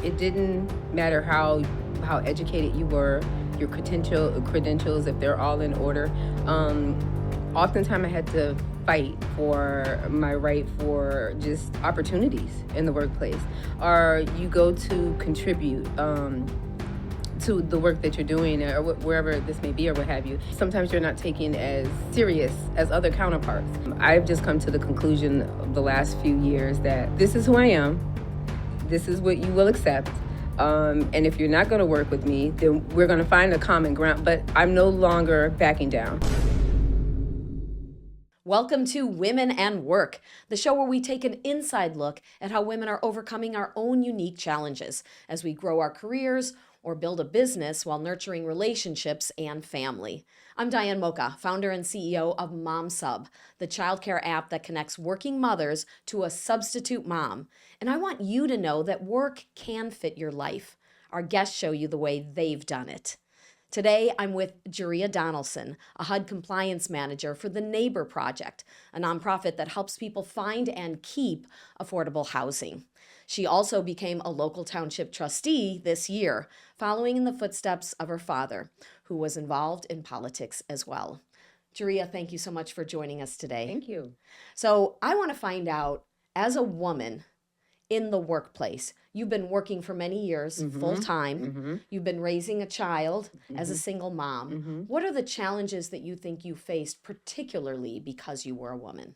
It didn't matter how educated you were, your credentials, if they're all in order. Oftentimes I had to fight for my right for just opportunities in the workplace, or you go to contribute. To the work that you're doing or wherever this may be or what have you. Sometimes you're not taken as serious as other counterparts. I've just come to the conclusion of the last few years that this is who I am. This is what you will accept. And if you're not going to work with me, then we're going to find a common ground. But I'm no longer backing down. Welcome to Women and Work, the show where we take an inside look at how women are overcoming our own unique challenges as we grow our careers or build a business while nurturing relationships and family. I'm Diane Mocha, founder and CEO of MomSub, the childcare app that connects working mothers to a substitute mom. And I want you to know that work can fit your life. Our guests show you the way they've done it. Today, I'm with Jerria Donelson, a HUD compliance manager for the Neighbor Project, a nonprofit that helps people find and keep affordable housing. She also became a local township trustee this year, following in the footsteps of her father, who was involved in politics as well. Jerria, thank you so much for joining us today. Thank you. So I want to find out, as a woman in the workplace, you've been working for many years, full-time. You've been raising a child as a single mom. What are the challenges that you think you faced, particularly because you were a woman?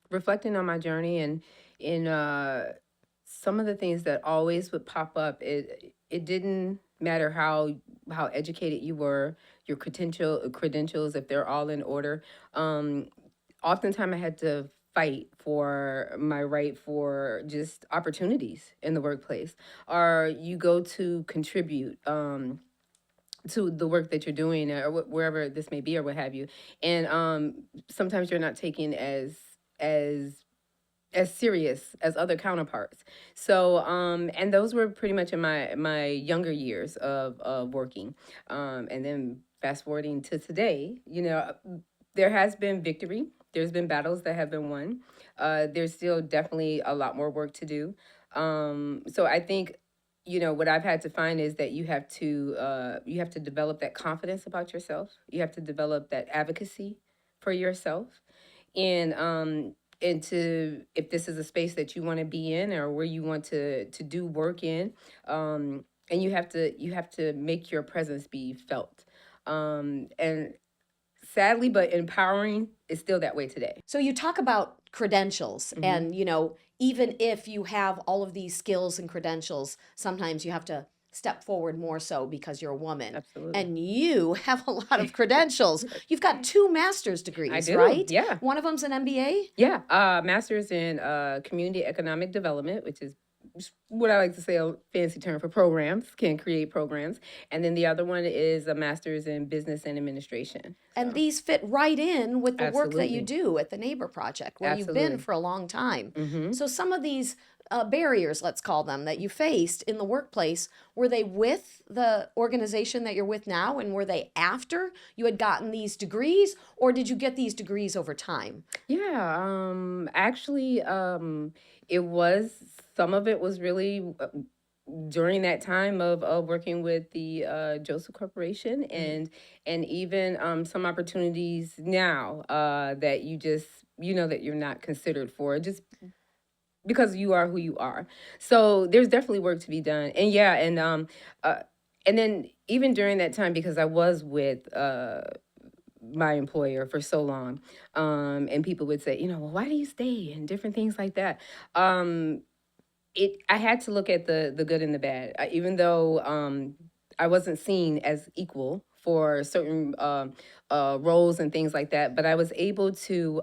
Reflecting on my journey and in some of the things that always would pop up, it didn't matter how educated you were, your credentials, if they're all in order. Oftentimes I had to fight for my right for just opportunities in the workplace, or you go to contribute. To the work that you're doing or wherever this may be or what have you. And sometimes you're not taken as serious as other counterparts. So and those were pretty much in my younger years of working. And then fast forwarding to today, there has been victory. There's been battles that have been won. There's still definitely a lot more work to do. So I think what I've had to find is that you have to develop that confidence about yourself. You have to develop that advocacy for yourself, and if this is a space that you want to be in or where you want to do work in, and you have to make your presence be felt, and sadly but empowering is still that way today. So you talk about credentials and, even if you have all of these skills and credentials, sometimes you have to step forward more so because you're a woman. Absolutely. And you have a lot of credentials. You've got 2 master's degrees, I do, right? yeah. One of them's an MBA? Yeah, master's in community economic development, which is what I like to say a fancy term for programs, can create programs. And then the other one is a master's in business and administration. And these fit right in with the work that you Absolutely. do at the Neighbor Project, where you've Absolutely. been for a long time. So some of these barriers, let's call them, that you faced in the workplace, were they with the organization that you're with now, and were they after you had gotten these degrees, or did you get these degrees over time? Yeah, actually, it was, some of it was really during that time of working with the Joseph Corporation, and even some opportunities now that you just, that you're not considered for, just because you are who you are. So there's definitely work to be done. And yeah, and then even during that time, because I was with my employer for so long, and people would say, well, why do you stay, and different things like that. I had to look at the good and the bad. Even though I wasn't seen as equal for certain roles and things like that, but I was able to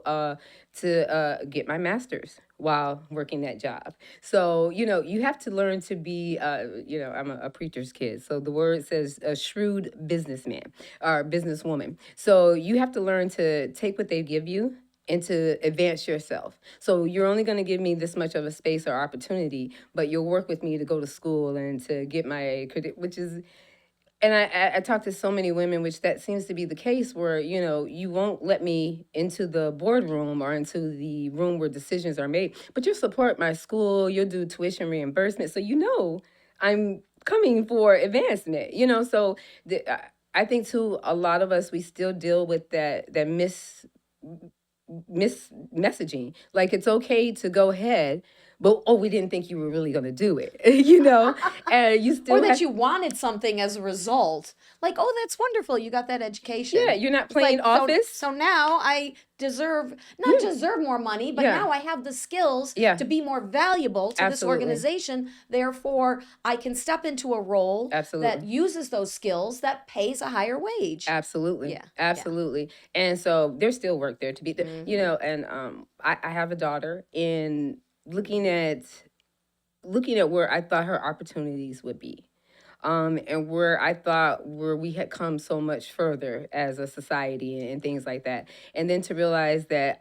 get my master's while working that job. So you have to learn to be. I'm a preacher's kid, so the word says a shrewd businessman or businesswoman. So you have to learn to take what they give you and to advance yourself. So you're only going to give me this much of a space or opportunity, but you'll work with me to go to school and to get my credit, which is And I talk to so many women, which that seems to be the case, where you won't let me into the boardroom or into the room where decisions are made, but you'll support my school, you'll do tuition reimbursement, so I'm coming for advancement. So I think too, a lot of us, we still deal with that miss messaging. Like, it's okay to go ahead, but we didn't think you were really going to do it. And you Or still that have. you wanted something as a result. Like, oh, that's wonderful. You got that Yeah, education. you're not It's playing like, so office. so now I deserve, not Yeah, deserve more money, but yeah, now I have the skills yeah, to be more valuable to this absolutely, organization. Therefore, I can step into a role that absolutely. uses those skills that pays a higher wage. Absolutely, Yeah. Yeah. absolutely. And so there's still work there to be, Hmm. and I have a daughter, and looking at where I thought her opportunities would be, and where I thought where we had come so much further as a society and things like that, and then to realize that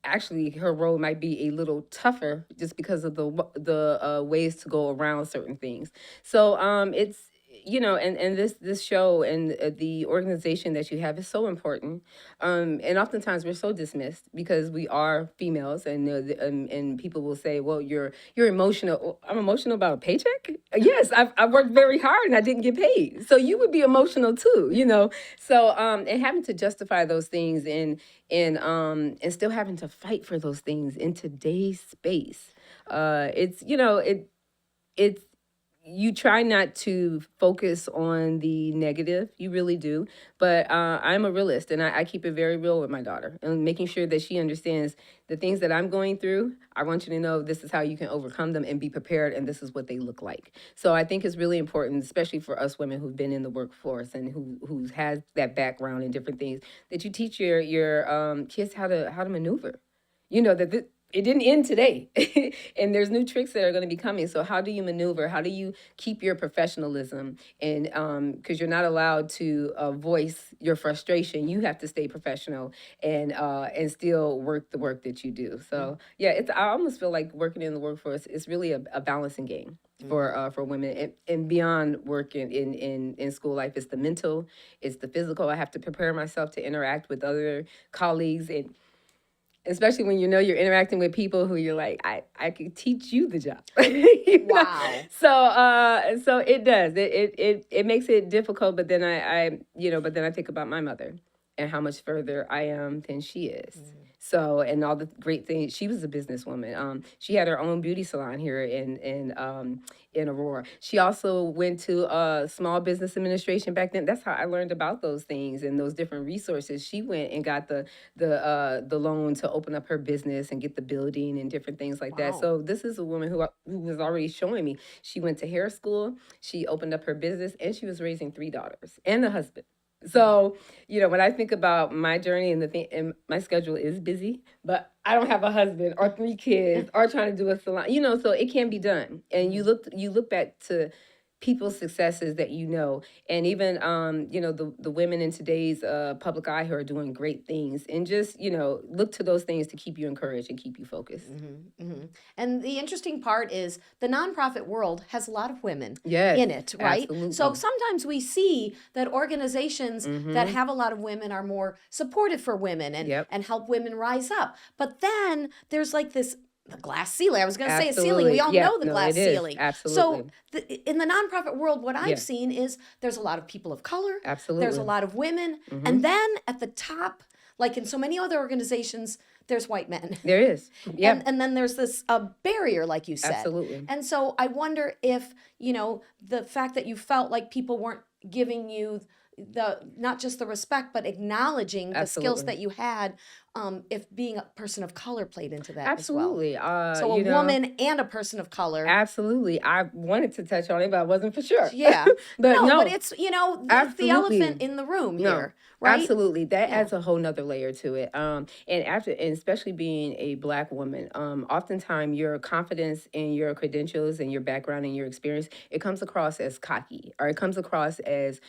actually her road might be a little tougher just because of the ways to go around certain things. So it's and this show and the organization that you have is so important. And oftentimes we're so dismissed because we are females, and people will say, well, you're emotional. Well, I'm emotional about a paycheck. Yes, I've worked very hard and I didn't get paid, so you would be emotional too. So and having to justify those things, and still having to fight for those things in today's space. It's you try not to focus on the negative, you really do, but I'm a realist, and I keep it very real with my daughter, and making sure that she understands the things that I'm going through. I want you to know this is how you can overcome them and be prepared, and this is what they look like. So I think it's really important, especially for us women who've been in the workforce and who has that background in different things, that you teach your kids how to maneuver. It didn't end today, and there's new tricks that are going to be coming. So how do you maneuver? How do you keep your professionalism? And because you're not allowed to voice your frustration, you have to stay professional and still work the work that you do. So yeah, I almost feel like working in the workforce is really a balancing game for women, and beyond work in school life. It's the mental, it's the physical. I have to prepare myself to interact with other colleagues, and especially when you're interacting with people who you're like, I could teach you the job. Wow. So it does. It makes it difficult, but then I think about my mother and how much further I am than she is. So, and all the great things. She was a businesswoman. She had her own beauty salon here in Aurora. She also went to small business administration back then. That's how I learned about those things and those different resources. She went and got the loan to open up her business and get the building and different things like that. Wow. So this is a woman who was already showing me. She went to hair school. She opened up her business, and she was raising three daughters and a husband. So, when I think about my journey and and my schedule is busy, but I don't have a husband or three kids or trying to do a salon, so it can be done. And you look back to people's successes that and even the women in today's public eye who are doing great things, and just look to those things to keep you encouraged and keep you focused. And the interesting part is the nonprofit world has a lot of women Yes, in it, right? So absolutely. sometimes we see that organizations that have a lot of women are more supportive for women Yep. and help women rise up. But then there's like this the glass ceiling. I was going to say a ceiling. We Absolutely. all Yeah, know the no, glass it is. ceiling. So Absolutely. in the nonprofit world, what I've Yeah, seen is there's a lot of people of color, there's a absolutely. lot of women, Hmm. and then at the top, like in so many other organizations, there's white men. There is. Yeah, And then there's this barrier, like you said. absolutely. And so I wonder if the fact that you felt like people weren't giving you the not just the respect but acknowledging the skills Absolutely. that you had, if being a person of color played into that as well. Absolutely. So a woman and a person of color. Absolutely. I wanted to touch on it, but I wasn't for sure. Yeah. But No, but no, it's the elephant absolutely. in the room No, here, right? absolutely. That Yeah. adds a whole nother layer to it. And especially being a Black woman, oftentimes your confidence and your credentials and your background and your experience, it comes across as cocky, or it comes across as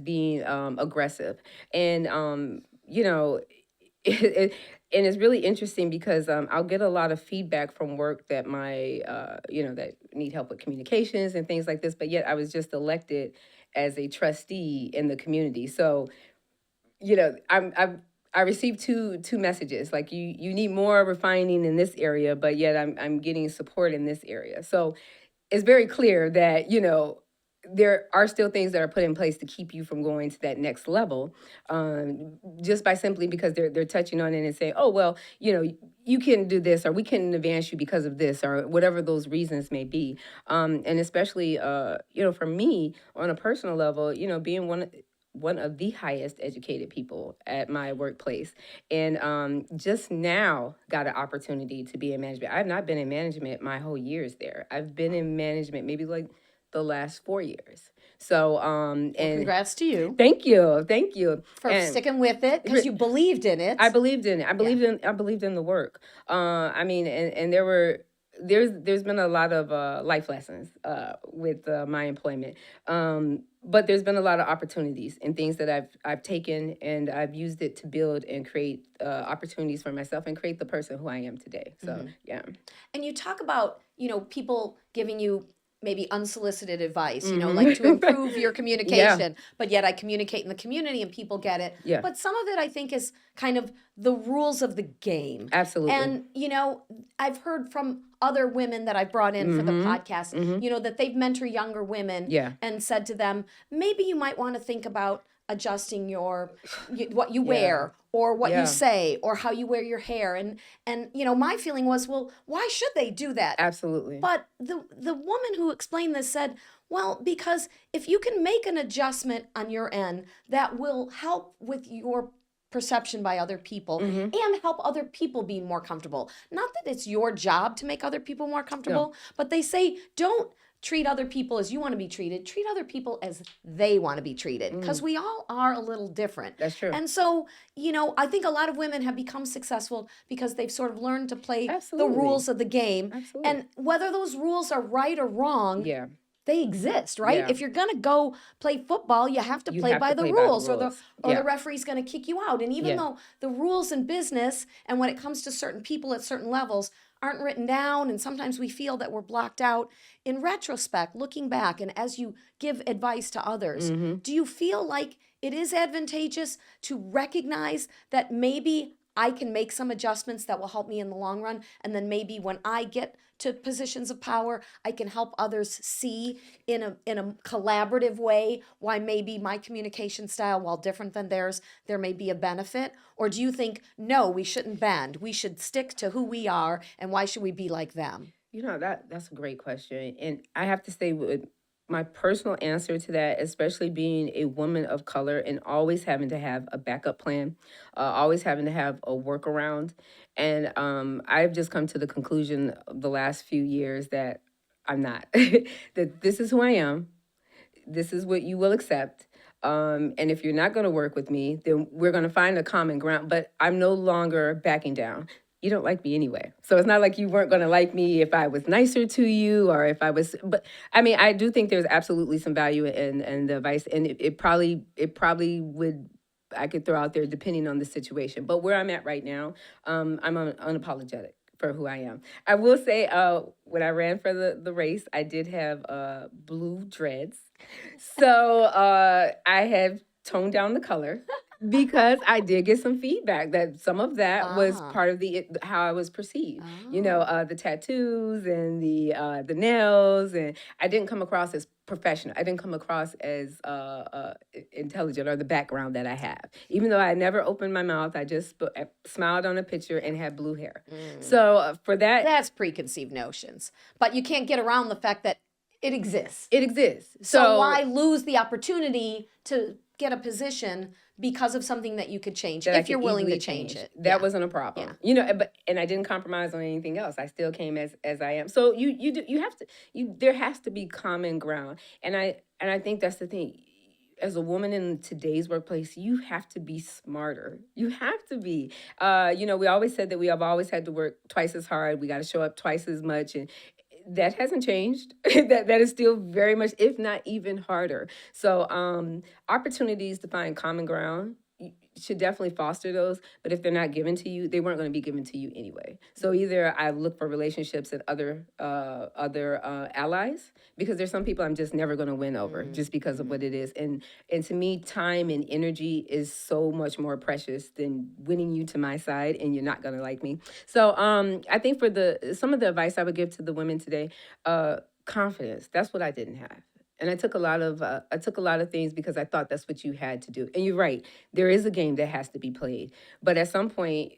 being aggressive. And you know And it's really interesting because I'll get a lot of feedback from work that that need help with communications and things like this. But yet I was just elected as a trustee in the community. So, I received two messages like you need more refining in this area, but yet I'm getting support in this area. So it's very clear that there are still things that are put in place to keep you from going to that next level, just by simply because they're touching on it and saying, oh well, you can do this, or we can advance you because of this, or whatever those reasons may be. And especially for me on a personal level, being one of the highest educated people at my workplace, and just now got an opportunity to be in management. I've not been in management my whole years there. I've been in management maybe like the last 4 years. So Well, and congrats to you thank you for and sticking with it because you believed in it. I believed in it. Yeah. I believed in the work. I mean, and there's been a lot of life lessons with my employment. But there's been a lot of opportunities and things that I've taken, and I've used it to build and create opportunities for myself and create the person who I am today. So yeah. And you talk about, people giving you maybe unsolicited advice, like to improve your Yeah. communication, but yet I communicate in the community and people get it. Yeah. But some of it I think is kind of the rules of the game. Absolutely. And, I've heard from other women that I've brought in for the podcast, that they've mentored younger women Yeah. and said to them, maybe you might want to think about adjusting what you wear or what Yeah. you say or how you wear your hair. And my feeling was, well, why should they do that? Absolutely. But the woman who explained this said, well, because if you can make an adjustment on your end that will help with your perception by other people and help other people be more comfortable. Not that it's your job to make other people more comfortable, but they say don't treat other people as you want to be treated. Treat other people as they want to be treated, because we all are a little different. That's true. And so, I think a lot of women have become successful because they've sort of learned to play Absolutely. the rules of the game. Absolutely. And whether those rules are right or wrong, Yeah. they exist, right? Yeah. If you're going to go play football, you have to You play have by to the play by the rules, or rules. the Yeah. referee's going to kick you out. And even Yeah. though the rules in business and when it comes to certain people at certain levels aren't written down, and sometimes we feel that we're blocked out, in retrospect, looking back, and as you give advice to others, do you feel like it is advantageous to recognize that maybe I can make some adjustments that will help me in the long run, and then maybe when I get to positions of power, I can help others see in a collaborative way why maybe my communication style, while different than theirs, there may be a benefit? Or do you think, no, we shouldn't bend, we should stick to who we are, and why should we be like them? That's a great question. And I have to say, with my personal answer to that, especially being a woman of color and always having to have a backup plan, always having to have a workaround. And I've just come to the conclusion the last few years that I'm not, that this is who I am. This is what you will accept. And if you're not going to work with me, then we're going to find a common ground. But I'm no longer backing down. You don't like me anyway. So it's not like you weren't going to like me if I was nicer to you, or if I was, but I mean, I do think there's absolutely some value in the advice, and it probably would, I could throw out there depending on the situation. But where I'm at right now, I'm unapologetic for who I am. I will say, when I ran for the race, I did have blue dreads. So I have toned down the color because I did get some feedback that some of that was part of how I was perceived. The tattoos and the nails, and I didn't come across as professional. I didn't come across as intelligent, or the background that I have. Even though I never opened my mouth, I just smiled on a picture and had blue hair. So for that, That's preconceived notions. But you can't get around the fact that it exists. it exists. So why lose the opportunity to get a position because of something that you could change that I if you're could willing to easily change change. it? That Yeah. wasn't a problem. Yeah. But I didn't compromise on anything else. I still came as I am. So you have to, there has to be common ground. And I think that's the thing. As a woman in today's workplace, you have to be smarter. You have to be. We always said that we have always had to work twice as hard. We got to show up twice as much, and that hasn't changed. that is still very much, if not even harder. So opportunities to find common ground, should definitely foster those. But if they're not given to you, they weren't going to be given to you anyway. So either I look for relationships and other allies, because there's some people I'm just never going to win over just because of what it is. And to me, time and energy is so much more precious than winning you to my side, and you're not going to like me. So I think for some of the advice I would give to the women today, confidence. That's what I didn't have. And I took a lot of things because I thought that's what you had to do. And you're right, there is a game that has to be played, but at some point,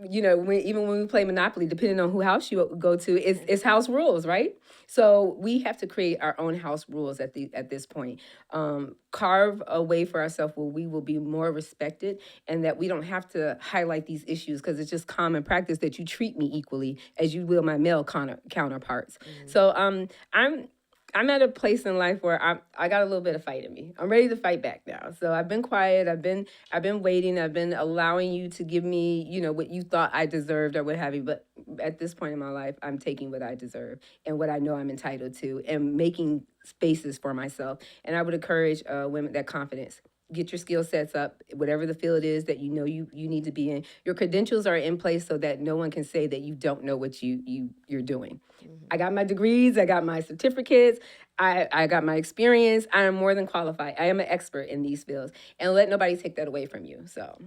even when we play Monopoly, depending on who house you go to, it's house rules, right? So we have to create our own house rules at this point. Carve a way for ourselves where we will be more respected, and that we don't have to highlight these issues, because it's just common practice that you treat me equally as you will my male counterparts. So I'm at a place in life where I got a little bit of fight in me. I'm ready to fight back now. So I've been quiet. I've been waiting. I've been allowing you to give me, what you thought I deserved or what have you. But at this point in my life, I'm taking what I deserve and what I know I'm entitled to, and making spaces for myself. And I would encourage women, that confidence. Get your skill sets up, whatever the field is that you need to be in. Your credentials are in place so that no one can say that you don't know what you're doing. I got my degrees, I got my certificates, I got my experience. I am more than qualified. I am an expert in these fields, and let nobody take that away from you. So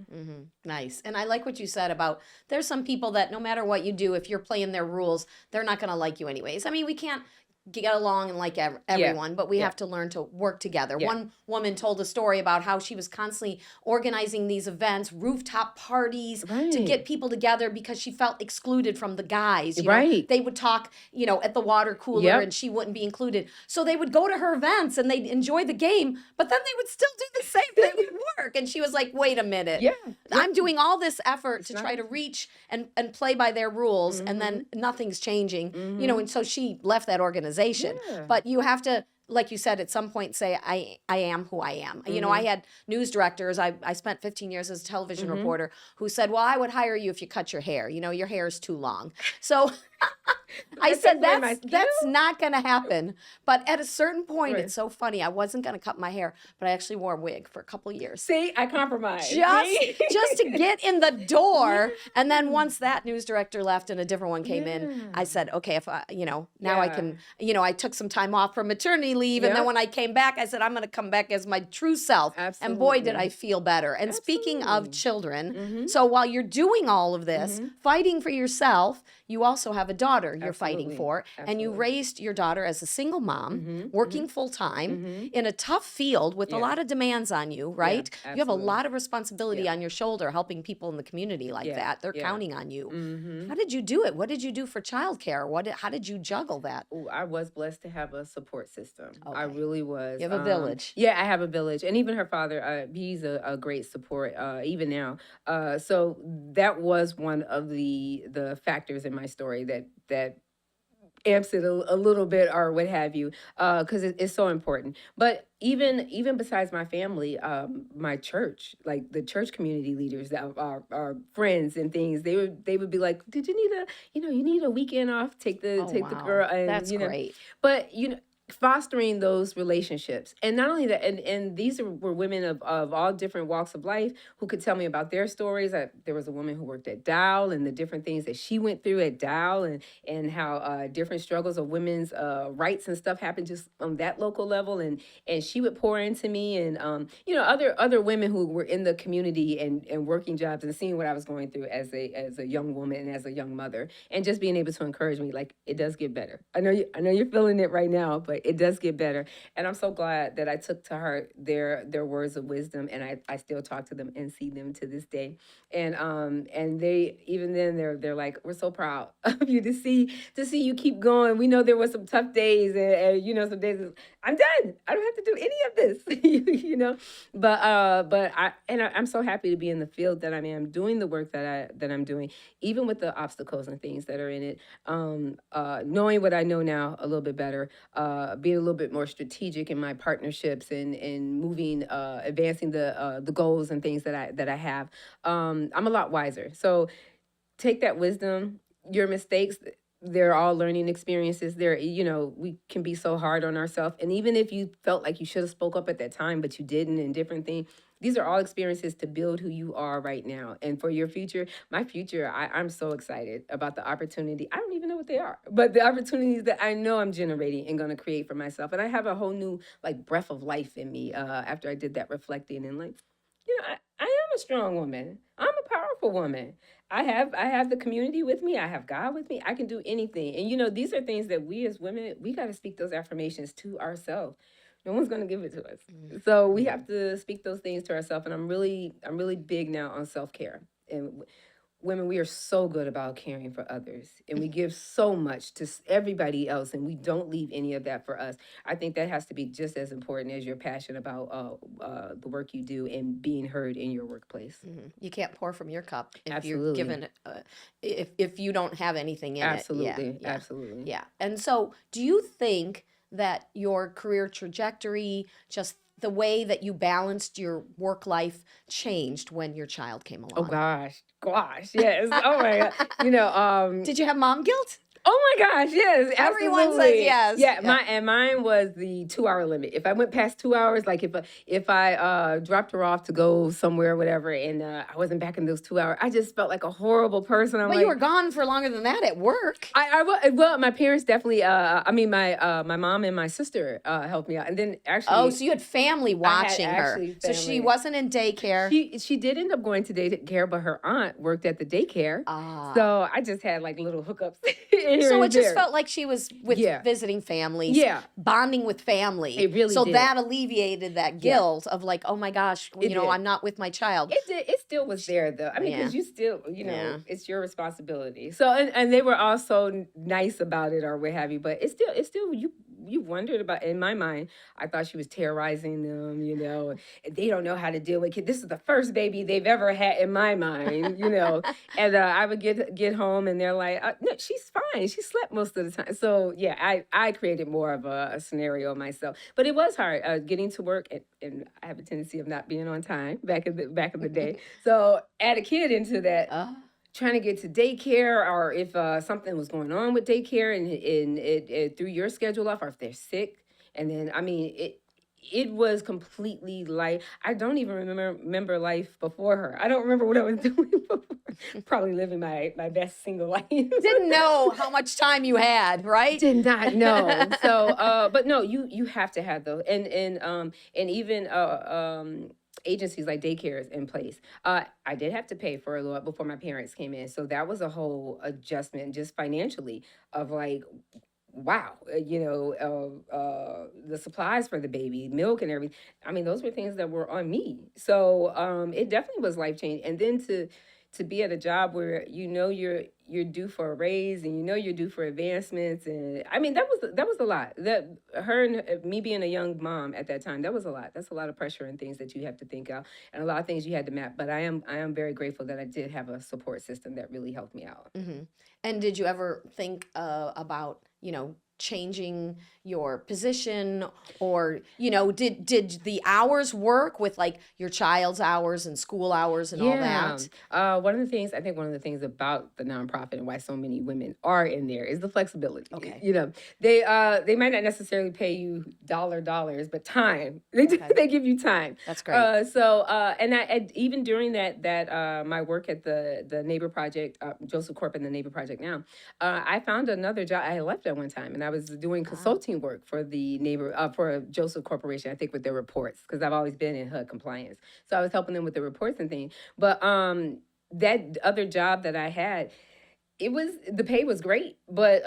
Nice. And I like what you said about there's some people that no matter what you do, if you're playing their rules, they're not going to like you anyways. I mean, we can't get along and like everyone, but we have to learn to work together. One woman told a story about how she was constantly organizing these events, rooftop parties, to get people together because she felt excluded from the guys. You know? They would talk, at the water cooler, and she wouldn't be included. So they would go to her events and they'd enjoy the game, but then they would still do the same thing at work. And she was like, wait a minute. I'm doing all this effort to try to reach and play by their rules, and then nothing's changing. And so she left that organization. But you have to, like you said, at some point say, I am who I am. I had news directors. I spent 15 years as a television reporter who said, well, I would hire you if you cut your hair. Your hair is too long. So I said, that's not going to happen. But at a certain point, it's so funny. I wasn't going to cut my hair, but I actually wore a wig for a couple of years. See, I compromised. Just to get in the door. And then once that news director left and a different one came in, I said, okay, if I, now I can, I took some time off from maternity leave. And then when I came back, I said, I'm going to come back as my true self. Absolutely. And boy, did I feel better. And speaking of children, so while you're doing all of this, fighting for yourself, you also have a daughter you're fighting for. And you raised your daughter as a single mom, working full time in a tough field with a lot of demands on you, right? You have a lot of responsibility on your shoulder helping people in the community like that. They're counting on you. How did you do it? What did you do for childcare? How did you juggle that? Ooh, I was blessed to have a support system. I really was. You have a village. Yeah, I have a village. And even her father, he's a great support, even now. So that was one of the factors in my story that amps it a little bit or what have you, because it's so important. But even besides my family, my church, like the church community leaders that are friends and things, they would be like, did you need you need a weekend off, take the girl, and that's great. But fostering those relationships. And not only that, and these were women of all different walks of life who could tell me about their stories. There was a woman who worked at Dow and the different things that she went through at Dow, and how different struggles of women's rights and stuff happened just on that local level. And she would pour into me, and other women who were in the community and working jobs and seeing what I was going through as a young woman and as a young mother, and just being able to encourage me, like, it does get better. I know you're feeling it right now, but it does get better. And I'm so glad that I took to heart their words of wisdom, and I still talk to them and see them to this day. And they, even then, they're like, we're so proud of you to see you keep going. We know there were some tough days, and some days I'm done. I don't have to do any of this, But I'm so happy to be in the field that I am, doing the work that I'm doing, even with the obstacles and things that are in it. Knowing what I know now a little bit better, being a little bit more strategic in my partnerships and moving, advancing the goals and things that I have. I'm a lot wiser. So take that wisdom, your mistakes. They're all learning experiences. We can be so hard on ourselves. And even if you felt like you should have spoke up at that time, but you didn't, and different things, these are all experiences to build who you are right now. And for your future, my future, I'm so excited about the opportunity. I don't even know what they are, but the opportunities that I know I'm generating and going to create for myself. And I have a whole new like breath of life in me after I did that reflecting and like, I am a strong woman. I'm a powerful woman. I have the community with me. I have God with me. I can do anything. And these are things that we as women, we got to speak those affirmations to ourselves. No one's going to give it to us. So we have to speak those things to ourselves. And I'm really big now on self-care. And women, we are so good about caring for others, and we give so much to everybody else, and we don't leave any of that for us. I think that has to be just as important as your passion about the work you do and being heard in your workplace. You can't pour from your cup if you're Absolutely. given if you don't have anything in Absolutely. it. Yeah, Absolutely. yeah. And so, do you think that your career trajectory, just the way that you balanced your work life, changed when your child came Oh along? gosh, yes. Oh my God. Did you have mom guilt? Oh my gosh, yes, Everyone says absolutely. yes. Yeah, Yeah. mine was the 2 hour limit. If I went past 2 hours, like if I dropped her off to go somewhere or whatever, and I wasn't back in those 2 hours, I just felt like a horrible person. I'm But like, you were gone for longer than that at work. well, my parents definitely. I mean, my mom and my sister helped me out, and then actually, Oh, so you had family watching her. actually So she family. wasn't in daycare. She did end up going to daycare, but her aunt worked at the daycare, Ah. so I just had like little hookups. Here So and it just there. felt like she was with Yeah. visiting families, Yeah. bonding with family. It really so did. that alleviated that guilt of like, oh my gosh, It did. I'm not with my child. It did. It still was there though. I mean, because Yeah. you still, Yeah. it's your responsibility. So, and they were also nice about it or what have you. But it's still you wondered about. In my mind, I thought she was terrorizing them. And they don't know how to deal with kids. This is the first baby they've ever had in my mind. And I would get home and they're like, no, she's fine. She slept most of the time. So yeah, I created more of a scenario myself. But it was hard getting to work, and I have a tendency of not being on time back in the day. So add a kid into that. Trying to get to daycare, or if something was going on with daycare and it threw your schedule off, or if they're sick, and then I mean it was completely like I don't even remember life before her. I don't remember what I was doing before. Probably living my best single life. Didn't know how much time you had, right? Did not know. So, but no, you have to have those, and even agencies like daycares in place. I did have to pay for a lot before my parents came in, so that was a whole adjustment just financially of like, wow, the supplies for the baby, milk and everything. I mean, those were things that were on me. So it definitely was life changing. And then to be at a job where you're due for a raise and you're due for advancements, and I mean that was a lot. That her and me being a young mom at that time, that was a lot. That's a lot of pressure and things that you have to think out, and a lot of things you had to map. But I am very grateful that I did have a support system that really helped me out. And did you ever think about, changing your position, or, did the hours work with like your child's hours and school hours and all that? One of the things about the nonprofit and why so many women are in there is the flexibility. Okay. They might not necessarily pay you dollars, but time. They give you time. That's great. And even during that my work at the Neighbor Project, Joseph Corp and the Neighbor Project now, I found another job. I left at one time, and I was doing consulting work for for Joseph Corporation, I think, with their reports, because I've always been in HUD compliance. So I was helping them with the reports and things. But that other job that I had, the pay was great, but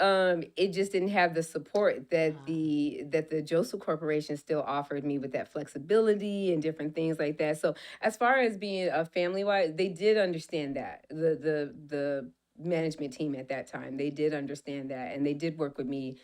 it just didn't have the support that the Joseph Corporation still offered me with that flexibility and different things like that. So as far as being a family wise, they did understand that the management team at that time, they did understand that, and they did work with me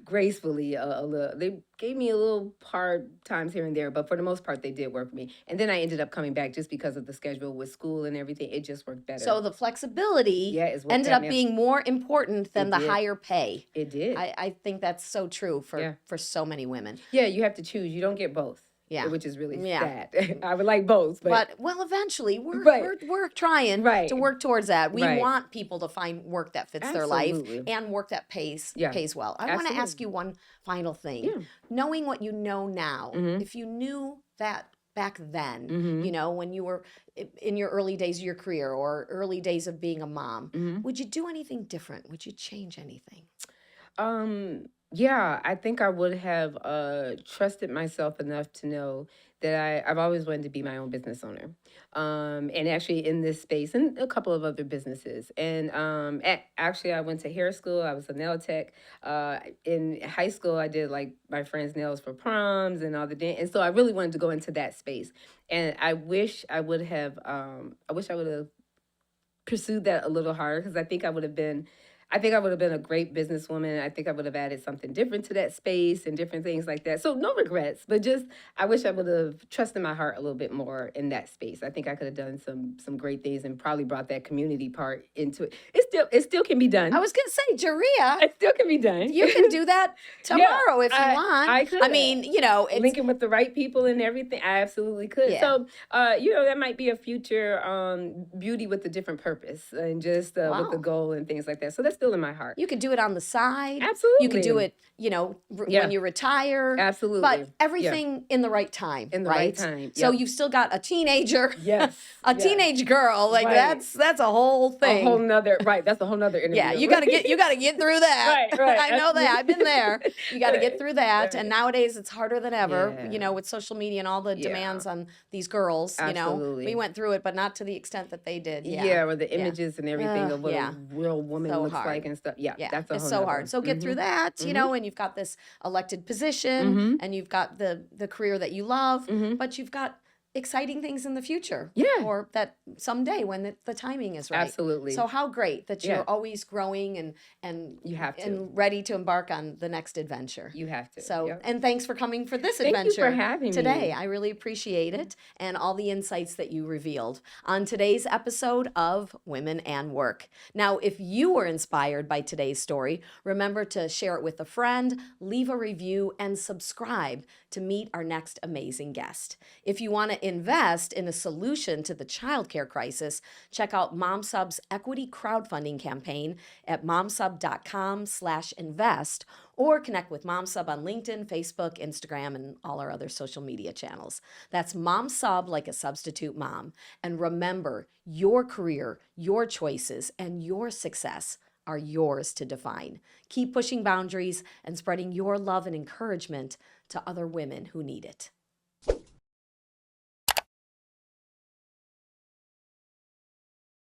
gracefully a little. They gave me a little hard times here and there, but for the most part they did work with me. And then I ended up coming back just because of the schedule with school and everything. It just worked better. So the flexibility is what ended up being more important than the did. higher pay. It did. I think that's so true for so many women. Yeah, you have to choose. You don't get both. Yeah. Which is really sad. I would like both, but well, eventually we're trying to work towards that. We want people to find work that fits their life and work that pays well. I want to ask you one final thing. Knowing what you know now, if you knew that back then, Mm-hmm. you know, when you were in your early days of your career or early days of being a mom, Mm-hmm. would you do anything different? Would you change anything? Yeah, I think I would have trusted myself enough to know that I've always wanted to be my own business owner. And actually in this space and a couple of other businesses. And actually I went to hair school. I was a nail tech. In high school I did like my friends' nails for proms and all the and so I really wanted to go into that space. And I wish I would have pursued that a little harder because I think I would have been a great businesswoman. I think I would have added something different to that space and different things like that. So no regrets, but just I wish I would have trusted my heart a little bit more in that space. I think I could have done some great things and probably brought that community part into it. It still can be I done. was going to say, Jerria, It still can be done. you can do that Yeah, tomorrow if you want. I could. I mean, you know, it's, Linking with the right people and everything, I absolutely could. yeah. So, that might be a future beauty with a different purpose and just with the Wow. goal and things like that. So that's still in my heart. You could do it on the side. You could do Absolutely. it, you know, Yeah, when you retire. absolutely. But Yeah, everything in the right time, in the right? right time. So Yep. you've still got a teenager, Yes. a Yes. teenage girl. Like Right. that's a whole A whole thing. nother right. That's a whole nother interview. Yeah, you gotta get through that. Right. Right. I know that. I've been there. You got to get Right. through that. And Right. nowadays it's harder than ever, you Yeah. know, with social media and all the Yeah. demands on these girls, you know. We Absolutely. went through it, but not to the extent that they did. Yeah. Yeah, or the Yeah. images and everything of what Yeah. a real woman So looks hard. like and stuff. Yeah, Yeah, that's a it's whole so nother. hard. So get through that, you know, and you've got this elected position Mm-hmm. and you've got the career that you love, Mm-hmm. but you've got exciting things in the future Yeah. or that someday when the timing is right. Absolutely. So how great that you're Yeah. always growing and You have to. and ready to embark on the next adventure. You have to. So, Yep. and thanks for coming for this Thank you adventure for having today. me. I really appreciate it and all the insights that you revealed on today's episode of Women and Work. Now, if you were inspired by today's story, remember to share it with a friend, leave a review, and subscribe to meet our next amazing guest. If you want to invest in a solution to the childcare crisis, check out MomSub's equity crowdfunding campaign at momsub.com/invest or connect with MomSub on LinkedIn, Facebook, Instagram, and all our other social media channels. That's MomSub, like a substitute mom. And remember, your career, your choices, and your success are yours to define. Keep pushing boundaries and spreading your love and encouragement to other women who need it.